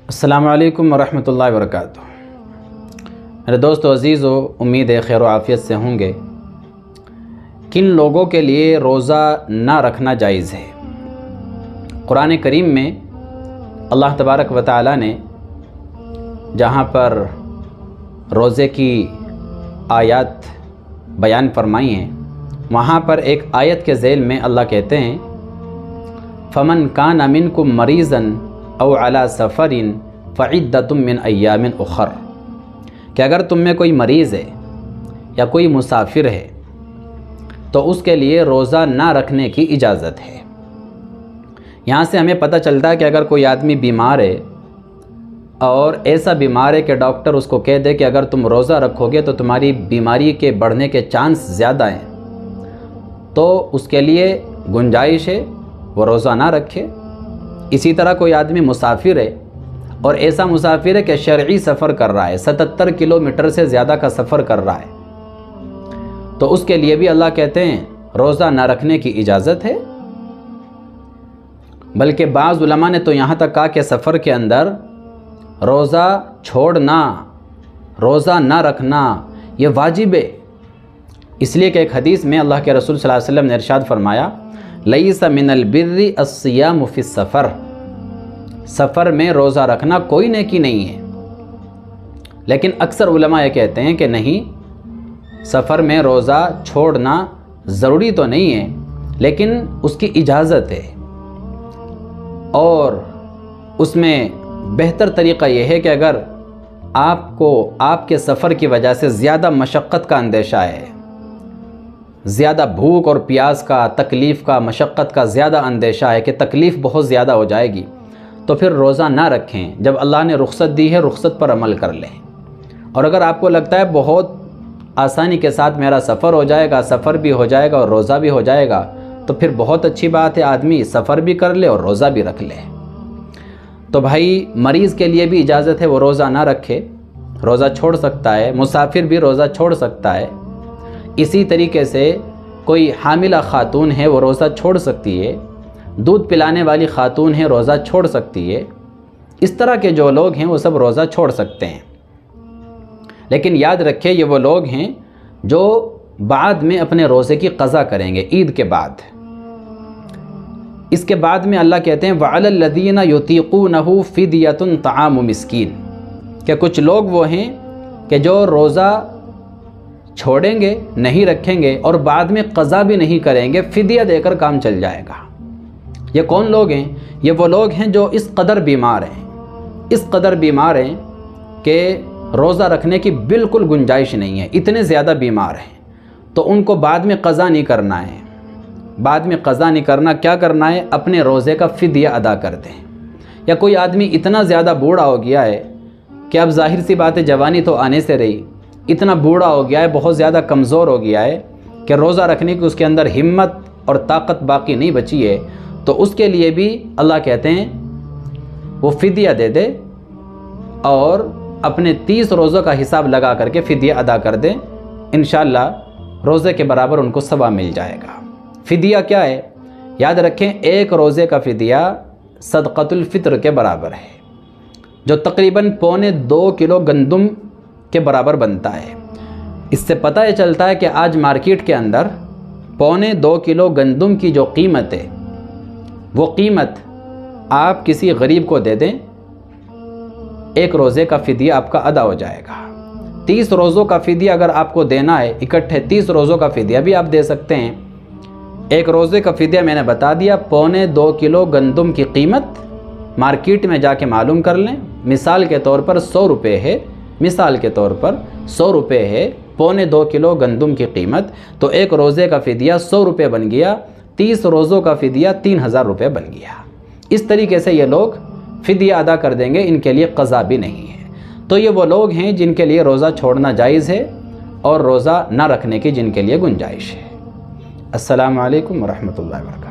السلام علیکم ورحمۃ اللہ وبرکاتہ۔ میرے دوست و عزیزو، امید ہے خیر و عافیت سے ہوں گے۔ کن لوگوں کے لیے روزہ نہ رکھنا جائز ہے؟ قرآن کریم میں اللہ تبارک و تعالی نے جہاں پر روزے کی آیات بیان فرمائی ہیں، وہاں پر ایک آیت کے ذیل میں اللہ کہتے ہیں فَمَنْ كَانَ مِنْكُمْ مَرِيضًا او علی سفر فعدۃ من ایام اخر، کہ اگر تم میں کوئی مریض ہے یا کوئی مسافر ہے تو اس کے لیے روزہ نہ رکھنے کی اجازت ہے۔ یہاں سے ہمیں پتہ چلتا ہے کہ اگر کوئی آدمی بیمار ہے اور ایسا بیمار ہے کہ ڈاکٹر اس کو کہہ دے کہ اگر تم روزہ رکھو گے تو تمہاری بیماری کے بڑھنے کے چانس زیادہ ہیں، تو اس کے لیے گنجائش ہے وہ روزہ نہ رکھے۔ اسی طرح کوئی آدمی مسافر ہے اور ایسا مسافر ہے کہ شرعی سفر کر رہا ہے، 77 کلومیٹر سے زیادہ کا سفر کر رہا ہے، تو اس کے لیے بھی اللہ کہتے ہیں روزہ نہ رکھنے کی اجازت ہے۔ بلکہ بعض علماء نے تو یہاں تک کہا کہ سفر کے اندر روزہ چھوڑنا، روزہ نہ رکھنا یہ واجب ہے، اس لیے کہ ایک حدیث میں اللہ کے رسول صلی اللہ علیہ وسلم نے ارشاد فرمایا لیس من البر الصیام فی السفر، سفر میں روزہ رکھنا کوئی نیکی نہیں ہے۔ لیکن اکثر علماء یہ کہتے ہیں کہ نہیں، سفر میں روزہ چھوڑنا ضروری تو نہیں ہے لیکن اس کی اجازت ہے، اور اس میں بہتر طریقہ یہ ہے کہ اگر آپ کو آپ کے سفر کی وجہ سے زیادہ مشقت کا اندیشہ ہے، زیادہ بھوک اور پیاس کا، تکلیف کا، مشقت کا زیادہ اندیشہ ہے کہ تکلیف بہت زیادہ ہو جائے گی، تو پھر روزہ نہ رکھیں۔ جب اللہ نے رخصت دی ہے رخصت پر عمل کر لیں۔ اور اگر آپ کو لگتا ہے بہت آسانی کے ساتھ میرا سفر ہو جائے گا، سفر بھی ہو جائے گا اور روزہ بھی ہو جائے گا، تو پھر بہت اچھی بات ہے، آدمی سفر بھی کر لے اور روزہ بھی رکھ لے۔ تو بھائی مریض کے لیے بھی اجازت ہے وہ روزہ نہ رکھے، روزہ چھوڑ سکتا ہے، مسافر بھی روزہ چھوڑ سکتا ہے۔ اسی طریقے سے کوئی حاملہ خاتون ہے وہ روزہ چھوڑ سکتی ہے، دودھ پلانے والی خاتون ہے روزہ چھوڑ سکتی ہے۔ اس طرح کے جو لوگ ہیں وہ سب روزہ چھوڑ سکتے ہیں، لیکن یاد رکھیں یہ وہ لوگ ہیں جو بعد میں اپنے روزے کی قضا کریں گے، عید کے بعد۔ اس کے بعد میں اللہ کہتے ہیں وَعَلَى الَّذِينَ يُطِيقُونَهُ فِدْيَةٌ طَعَامُ مِسْكِينٍ، کہ کچھ لوگ وہ ہیں کہ جو روزہ چھوڑیں گے، نہیں رکھیں گے اور بعد میں قضا بھی نہیں کریں گے، فدیہ دے کر کام چل جائے گا۔ یہ کون لوگ ہیں؟ یہ وہ لوگ ہیں جو اس قدر بیمار ہیں، اس قدر بیمار ہیں کہ روزہ رکھنے کی بالکل گنجائش نہیں ہے، اتنے زیادہ بیمار ہیں، تو ان کو بعد میں قضا نہیں کرنا ہے۔ بعد میں قضا نہیں کرنا، کیا کرنا ہے؟ اپنے روزے کا فدیہ ادا کر دیں۔ یا کوئی آدمی اتنا زیادہ بوڑھا ہو گیا ہے کہ اب ظاہر سی بات ہے جوانی تو آنے سے رہی، اتنا بوڑھا ہو گیا ہے، بہت زیادہ کمزور ہو گیا ہے کہ روزہ رکھنے کی اس کے اندر ہمت اور طاقت باقی نہیں بچی ہے، تو اس کے لیے بھی اللہ کہتے ہیں وہ فدیہ دے دے اور اپنے 30 روزوں کا حساب لگا کر کے فدیہ ادا کر دیں، انشاءاللہ روزے کے برابر ان کو ثواب مل جائے گا۔ فدیہ کیا ہے؟ یاد رکھیں ایک روزے کا فدیہ صدقۃ الفطر کے برابر ہے، جو تقریباً 2.25 کلو گندم کے برابر بنتا ہے۔ اس سے پتہ یہ چلتا ہے کہ آج مارکیٹ کے اندر 2.25 کلو گندم کی جو قیمت ہے، وہ قیمت آپ کسی غریب کو دے دیں، ایک روزے کا فدیہ آپ کا ادا ہو جائے گا۔ 30 روزوں کا فدیہ اگر آپ کو دینا ہے، اکٹھے 30 روزوں کا فدیہ بھی آپ دے سکتے ہیں۔ ایک روزے کا فدیہ میں نے بتا دیا، 2.25 کلو گندم کی قیمت مارکیٹ میں جا کے معلوم کر لیں، مثال کے طور پر 100 روپے ہے، مثال کے طور پر 100 روپے ہے، 2.25 کلو گندم کی قیمت، تو ایک روزے کا فدیہ 100 روپے بن گیا، 30 روزوں کا فدیہ 3000 روپے بن گیا۔ اس طریقے سے یہ لوگ فدیہ ادا کر دیں گے، ان کے لیے قضا بھی نہیں ہے۔ تو یہ وہ لوگ ہیں جن کے لیے روزہ چھوڑنا جائز ہے اور روزہ نہ رکھنے کی جن کے لیے گنجائش ہے۔ السلام علیکم ورحمۃ اللہ وبرکاتہ۔